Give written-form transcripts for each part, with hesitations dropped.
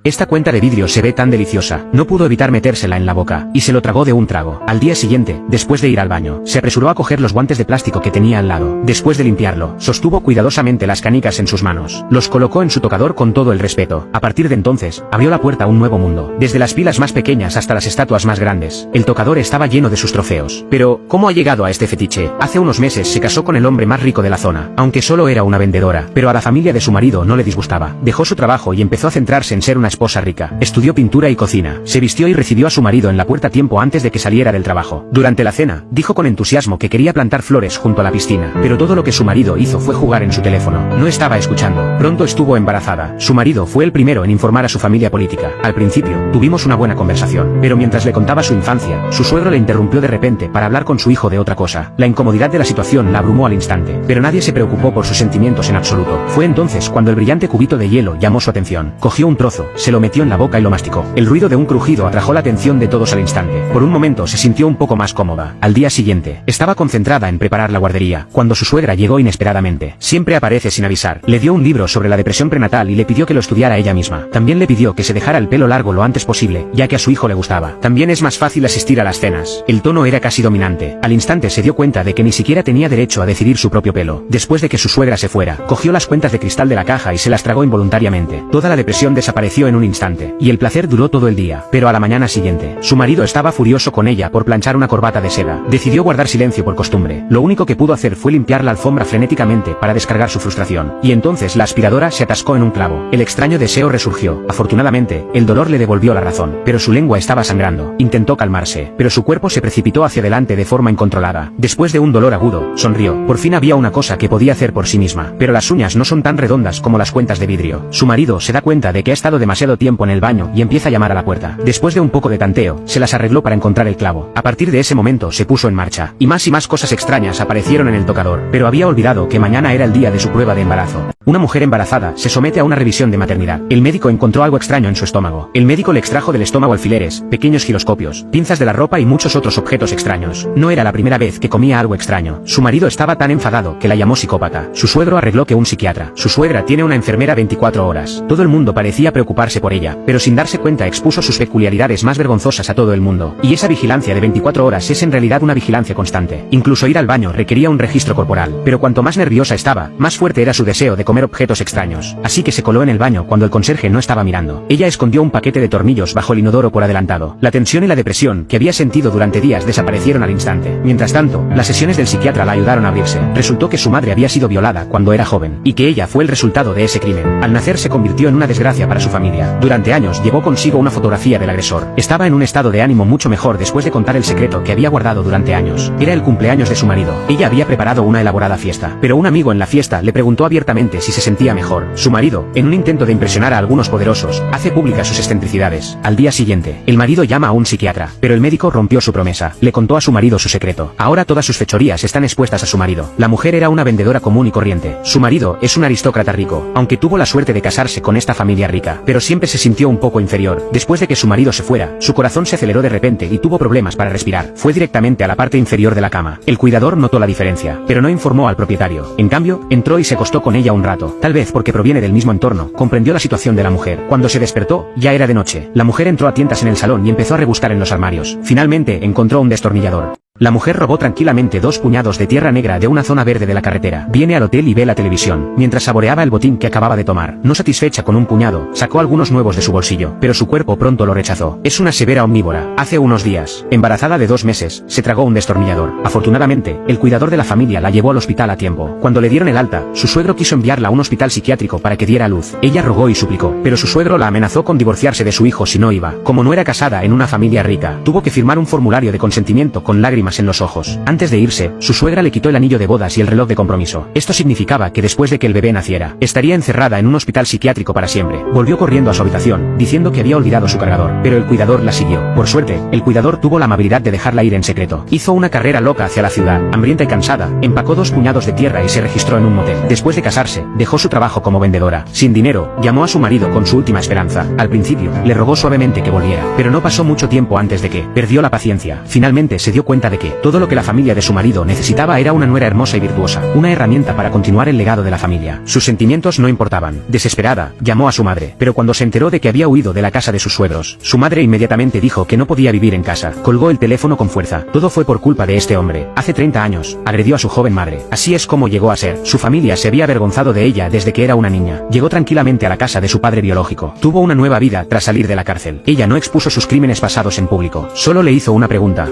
Esta cuenta de vidrio se ve tan deliciosa, no pudo evitar metérsela en la boca, y se lo tragó de un trago. Al día siguiente, después de ir al baño, se apresuró a coger los guantes de plástico que tenía al lado. Después de limpiarlo, sostuvo cuidadosamente las canicas en sus manos. Los colocó en su tocador con todo el respeto. A partir de entonces, abrió la puerta a un nuevo mundo. Desde las pilas más pequeñas hasta las estatuas más grandes, el tocador estaba lleno de sus trofeos. Pero, ¿cómo ha llegado a este fetiche? Hace unos meses se casó con el hombre más rico de la zona, aunque solo era una vendedora, pero a la familia de su marido no le disgustaba. Dejó su trabajo y empezó a centrarse en ser una esposa rica. Estudió pintura y cocina, se vistió y recibió a su marido en la puerta tiempo antes de que saliera del trabajo. Durante la cena, dijo con entusiasmo que quería plantar flores junto a la piscina, pero todo lo que su marido hizo fue jugar en su teléfono. No estaba escuchando. Pronto estuvo embarazada. Su marido fue el primero en informar a su familia política. Al principio, tuvimos una buena conversación, pero mientras le contaba su infancia, su suegro le interrumpió de repente para hablar con su hijo de otra cosa. La incomodidad de la situación la abrumó al instante, pero nadie se preocupó por sus sentimientos en absoluto. Fue entonces cuando el brillante cubito de hielo llamó su atención. Cogió un trozo, se lo metió en la boca y lo masticó. El ruido de un crujido atrajo la atención de todos al instante. Por un momento se sintió un poco más cómoda. Al día siguiente, estaba concentrada en preparar la guardería, cuando su suegra llegó inesperadamente. Siempre aparece sin avisar. Le dio un libro sobre la depresión prenatal y le pidió que lo estudiara ella misma. También le pidió que se dejara el pelo largo lo antes posible, ya que a su hijo le gustaba. También es más fácil asistir a las cenas. El tono era casi dominante. Al instante se dio cuenta de que ni siquiera tenía derecho a decidir su propio pelo. Después de que su suegra se fuera, cogió las cuentas de cristal de la caja y se las tragó involuntariamente. Toda la depresión desapareció en un instante, y el placer duró todo el día. Pero a la mañana siguiente, su marido estaba furioso con ella por planchar una corbata de seda. Decidió guardar silencio por costumbre. Lo único que pudo hacer fue limpiar la alfombra frenéticamente para descargar su frustración. Y entonces la aspiradora se atascó en un clavo. El extraño deseo resurgió. Afortunadamente, el dolor le devolvió la razón, pero su lengua estaba sangrando. Intentó calmarse, pero su cuerpo se precipitó hacia adelante de forma incontrolada. Después de un dolor agudo, sonrió. Por fin había una cosa que podía hacer por sí misma. Pero las uñas no son tan redondas como las cuentas de vidrio. Su marido se da cuenta de que ha estado demasiado tiempo en el baño y empieza a llamar a la puerta. Después de un poco de tanteo, se las arregló para encontrar el clavo. A partir de ese momento se puso en marcha, y más cosas extrañas aparecieron en el tocador, pero había olvidado que mañana era el día de su prueba de embarazo. Una mujer embarazada se somete a una revisión de maternidad. El médico encontró algo extraño en su estómago. El médico le extrajo del estómago alfileres, pequeños giroscopios, pinzas de la ropa y muchos otros objetos extraños. No era la primera vez que comía algo extraño. Su marido estaba tan enfadado que la llamó psicópata. Su suegro arregló que un psiquiatra. Su suegra tiene una enfermera 24 horas. Todo el mundo parecía preocuparse por ella, pero sin darse cuenta expuso sus peculiaridades más vergonzosas a todo el mundo. Y esa vigilancia de 24 horas es en realidad una vigilancia constante. Incluso ir al baño requería un registro corporal. Pero cuanto más nerviosa estaba, más fuerte era su deseo de comer objetos extraños. Así que se coló en el baño cuando el conserje no estaba mirando. Ella escondió un paquete de tornillos bajo el inodoro por adelantado. La tensión y la depresión que había sentido durante días desaparecieron al instante. Mientras tanto, las sesiones del psiquiatra la ayudaron a abrirse. Resultó que su madre había sido violada cuando era joven, y que ella fue el resultado de ese crimen. Al nacer se convirtió en una desgracia para su familia. Durante años llevó consigo una fotografía del agresor. Estaba en un estado de ánimo mucho mejor después de contar el secreto que había guardado durante años. Era el cumpleaños de su marido. Ella había preparado una elaborada fiesta, pero un amigo en la fiesta le preguntó abiertamente si se sentía mejor. Su marido, en un intento de impresionar a algunos poderosos, hace públicas sus excentricidades. Al día siguiente, el marido llama a un psiquiatra, pero el médico rompió su promesa. Le contó a su marido su secreto. Ahora todas sus fechorías están expuestas a su marido. La mujer era una vendedora común y corriente. Su marido es un aristócrata rico, aunque tuvo la suerte de casarse con esta familia rica, pero siempre se sintió un poco inferior. Después de que su marido se fuera, su corazón se aceleró de repente y tuvo problemas para respirar. Fue directamente a la parte inferior de la cama. El cuidador notó la diferencia, pero no informó al propietario. En cambio, entró y se acostó con ella un rato. Tal vez porque proviene del mismo entorno, comprendió la situación de la mujer. Cuando se despertó, ya era de noche. La mujer entró a tientas en el salón y empezó a rebuscar en los armarios. Finalmente, encontró un destornillador. La mujer robó tranquilamente 2 puñados de tierra negra de una zona verde de la carretera. Viene al hotel y ve la televisión, mientras saboreaba el botín que acababa de tomar. No satisfecha con un puñado, sacó algunos nuevos de su bolsillo, pero su cuerpo pronto lo rechazó. Es una severa omnívora. Hace unos días, embarazada de 2 meses, se tragó un destornillador. Afortunadamente, el cuidador de la familia la llevó al hospital a tiempo. Cuando le dieron el alta, su suegro quiso enviarla a un hospital psiquiátrico para que diera a luz. Ella rogó y suplicó, pero su suegro la amenazó con divorciarse de su hijo si no iba. Como no era casada en una familia rica, tuvo que firmar un formulario de consentimiento con lágrimas en los ojos. Antes de irse, su suegra le quitó el anillo de bodas y el reloj de compromiso. Esto significaba que después de que el bebé naciera, estaría encerrada en un hospital psiquiátrico para siempre. Volvió corriendo a su habitación, diciendo que había olvidado su cargador, pero el cuidador la siguió. Por suerte, el cuidador tuvo la amabilidad de dejarla ir en secreto. Hizo una carrera loca hacia la ciudad, hambrienta y cansada, empacó 2 puñados de tierra y se registró en un motel. Después de casarse, dejó su trabajo como vendedora. Sin dinero, llamó a su marido con su última esperanza. Al principio, le rogó suavemente que volviera, pero no pasó mucho tiempo antes de que perdió la paciencia. Finalmente se dio cuenta de que todo lo que la familia de su marido necesitaba era una nuera hermosa y virtuosa, una herramienta para continuar el legado de la familia. Sus sentimientos no importaban. Desesperada, llamó a su madre, pero cuando se enteró de que había huido de la casa de sus suegros, su madre inmediatamente dijo que no podía vivir en casa. Colgó el teléfono con fuerza. Todo fue por culpa de este hombre. Hace 30 años, agredió a su joven madre. Así es como llegó a ser. Su familia se había avergonzado de ella desde que era una niña. Llegó tranquilamente a la casa de su padre biológico. Tuvo una nueva vida tras salir de la cárcel. Ella no expuso sus crímenes pasados en público. Solo le hizo una pregunta.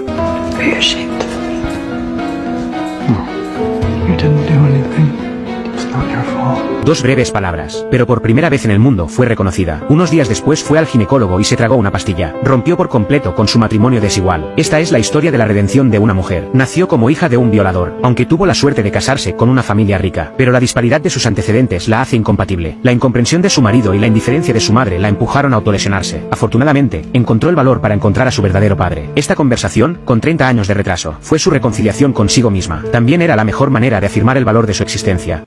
Are you ashamed of me? No. You didn't do anything. It's not your fault. Dos breves palabras, pero por primera vez en el mundo fue reconocida. Unos días después fue al ginecólogo y se tragó una pastilla. Rompió por completo con su matrimonio desigual. Esta es la historia de la redención de una mujer. Nació como hija de un violador, aunque tuvo la suerte de casarse con una familia rica. Pero la disparidad de sus antecedentes la hace incompatible. La incomprensión de su marido y la indiferencia de su madre la empujaron a autolesionarse. Afortunadamente, encontró el valor para encontrar a su verdadero padre. Esta conversación, con 30 años de retraso, fue su reconciliación consigo misma. También era la mejor manera de afirmar el valor de su existencia.